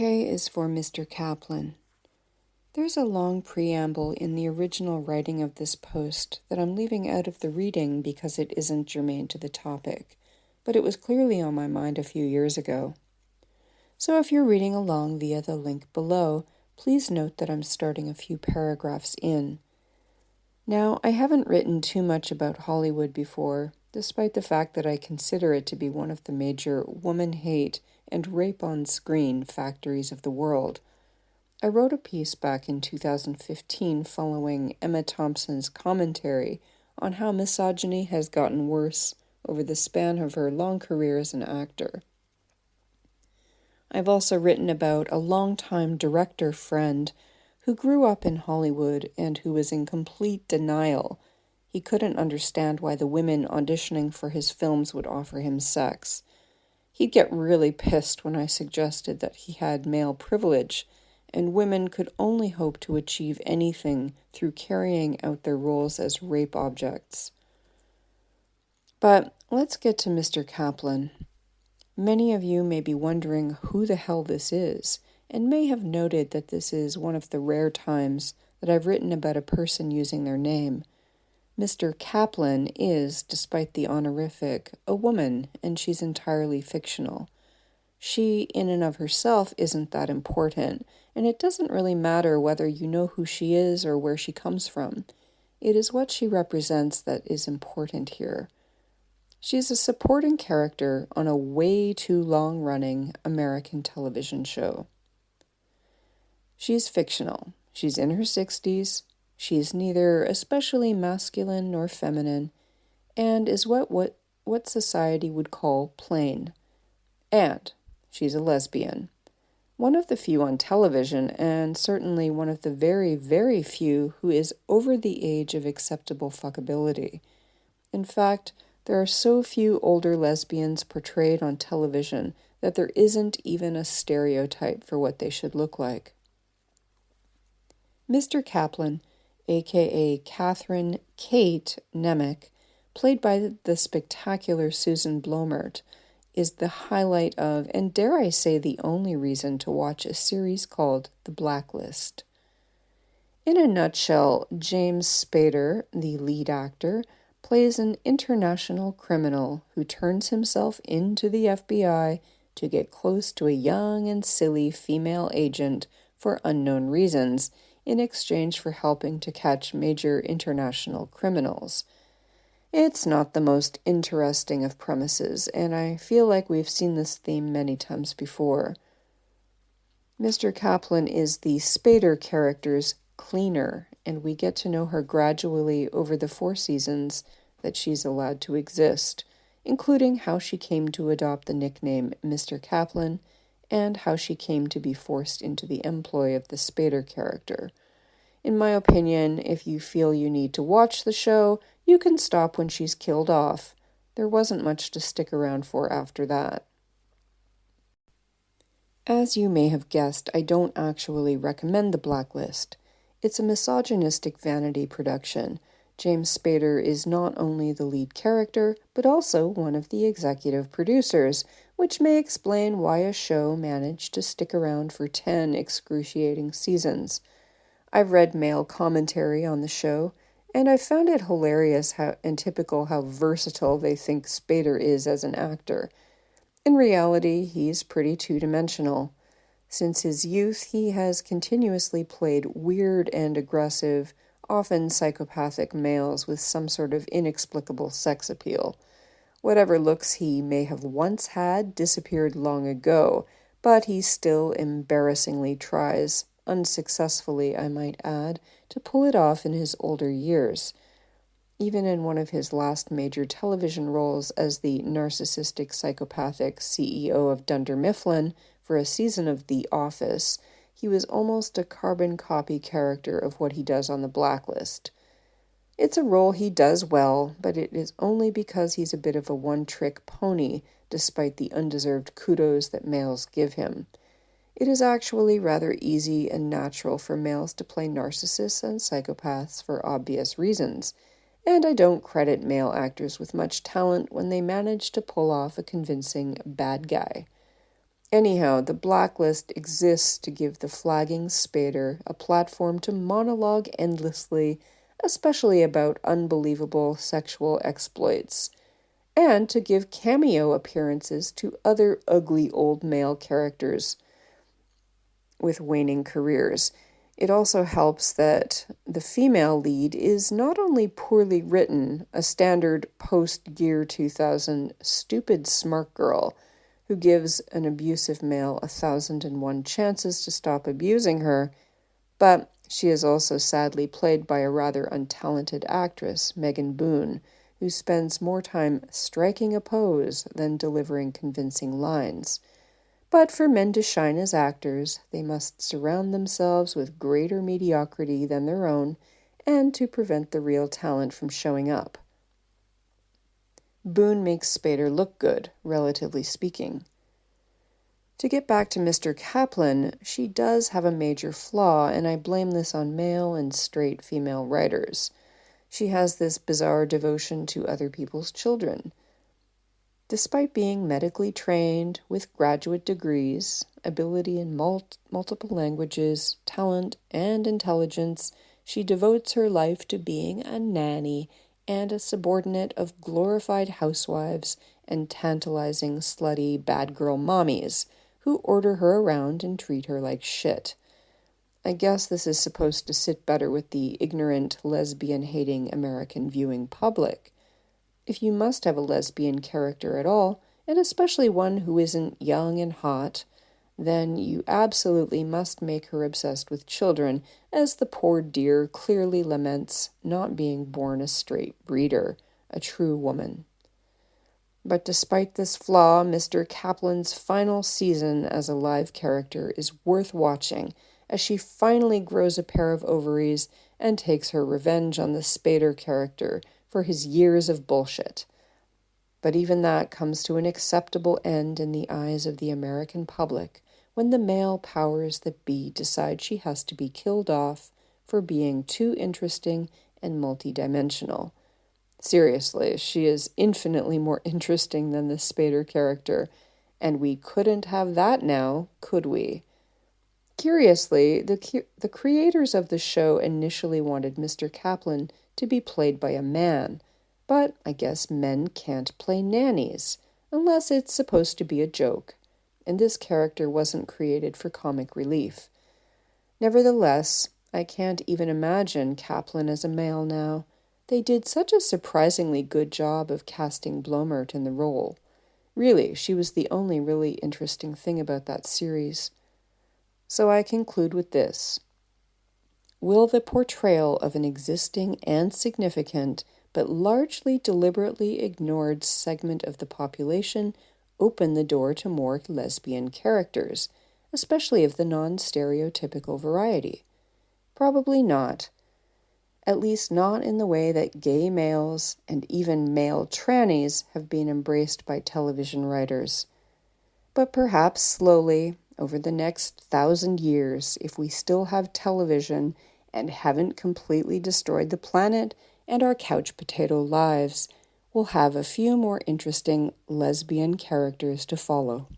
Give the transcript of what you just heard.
K is for Mr. Kaplan. There's a long preamble in the original writing of this post that I'm leaving out of the reading because it isn't germane to the topic, but it was clearly on my mind a few years ago. So if you're reading along via the link below, please note that I'm starting a few paragraphs in. Now, I haven't written too much about Hollywood before, despite the fact that I consider it to be one of the major woman hate and rape on screen factories of the world. I wrote a piece back in 2015 following Emma Thompson's commentary on how misogyny has gotten worse over the span of her long career as an actor. I've also written about a longtime director friend who grew up in Hollywood and who was in complete denial. He couldn't understand why the women auditioning for his films would offer him sex. He'd get really pissed when I suggested that he had male privilege, and women could only hope to achieve anything through carrying out their roles as rape objects. But let's get to Mr. Kaplan. Many of you may be wondering who the hell this is, and may have noted that this is one of the rare times that I've written about a person using their name. Mr. Kaplan is, despite the honorific, a woman, and she's entirely fictional. She, in and of herself, isn't that important, and it doesn't really matter whether you know who she is or where she comes from. It is what she represents that is important here. She's a supporting character on a way too long-running American television show. She's fictional. She's in her 60s. She's neither especially masculine nor feminine, and is what society would call plain. And she's a lesbian. One of the few on television, and certainly one of the very, very few who is over the age of acceptable fuckability. In fact, there are so few older lesbians portrayed on television that there isn't even a stereotype for what they should look like. Mr. Kaplan, aka Catherine Kate Nemec, played by the spectacular Susan Blomert, is the highlight of, and dare I say the only reason to watch a series called The Blacklist. In a nutshell, James Spader, the lead actor, plays an international criminal who turns himself into the FBI to get close to a young and silly female agent for unknown reasons, in exchange for helping to catch major international criminals. It's not the most interesting of premises, and I feel like we've seen this theme many times before. Mr. Kaplan is the Spader character's cleaner, and we get to know her gradually over the 4 seasons that she's allowed to exist, including how she came to adopt the nickname Mr. Kaplan and how she came to be forced into the employ of the Spader character. In my opinion, if you feel you need to watch the show, you can stop when she's killed off. There wasn't much to stick around for after that. As you may have guessed, I don't actually recommend The Blacklist. It's a misogynistic vanity production. James Spader is not only the lead character, but also one of the executive producers, which may explain why a show managed to stick around for 10 excruciating seasons. I've read male commentary on the show, and I found it hilarious and typical how versatile they think Spader is as an actor. In reality, he's pretty two-dimensional. Since his youth, he has continuously played weird and aggressive, often psychopathic males with some sort of inexplicable sex appeal. Whatever looks he may have once had disappeared long ago, but he still embarrassingly tries, unsuccessfully I might add, to pull it off in his older years. Even in one of his last major television roles as the narcissistic psychopathic CEO of Dunder Mifflin for a season of The Office, he was almost a carbon copy character of what he does on The Blacklist. It's a role he does well, but it is only because he's a bit of a one-trick pony, despite the undeserved kudos that males give him. It is actually rather easy and natural for males to play narcissists and psychopaths for obvious reasons, and I don't credit male actors with much talent when they manage to pull off a convincing bad guy. Anyhow, the blacklist exists to give the flagging Spader a platform to monologue endlessly, especially about unbelievable sexual exploits, and to give cameo appearances to other ugly old male characters with waning careers. It also helps that the female lead is not only poorly written, a standard post-Gear 2000 stupid smart girl who gives an abusive male 1,001 chances to stop abusing her, but she is also sadly played by a rather untalented actress, Megan Boone, who spends more time striking a pose than delivering convincing lines. But for men to shine as actors, they must surround themselves with greater mediocrity than their own, and to prevent the real talent from showing up. Boone makes Spader look good, relatively speaking. To get back to Mr. Kaplan, she does have a major flaw, and I blame this on male and straight female writers. She has this bizarre devotion to other people's children. Despite being medically trained with graduate degrees, ability in multiple languages, talent, and intelligence, she devotes her life to being a nanny and a subordinate of glorified housewives and tantalizing, slutty, bad girl mommies who order her around and treat her like shit. I guess this is supposed to sit better with the ignorant, lesbian-hating American viewing public. If you must have a lesbian character at all, and especially one who isn't young and hot, then you absolutely must make her obsessed with children, as the poor dear clearly laments not being born a straight breeder, a true woman. But despite this flaw, Mr. Kaplan's final season as a live character is worth watching, as she finally grows a pair of ovaries and takes her revenge on the Spader character for his years of bullshit. But even that comes to an acceptable end in the eyes of the American public when the male powers that be decide she has to be killed off for being too interesting and multidimensional. Seriously, she is infinitely more interesting than the Spader character, and we couldn't have that now, could we? Curiously, the creators of the show initially wanted Mr. Kaplan to be played by a man, but I guess men can't play nannies, unless it's supposed to be a joke, and this character wasn't created for comic relief. Nevertheless, I can't even imagine Kaplan as a male now. They did such a surprisingly good job of casting Blomert in the role. Really, she was the only really interesting thing about that series. So I conclude with this. Will the portrayal of an existing and significant, but largely deliberately ignored segment of the population open the door to more lesbian characters, especially of the non-stereotypical variety? Probably not. At least not in the way that gay males and even male trannies have been embraced by television writers. But perhaps slowly, over the next 1,000 years, if we still have television and haven't completely destroyed the planet and our couch potato lives, we'll have a few more interesting lesbian characters to follow.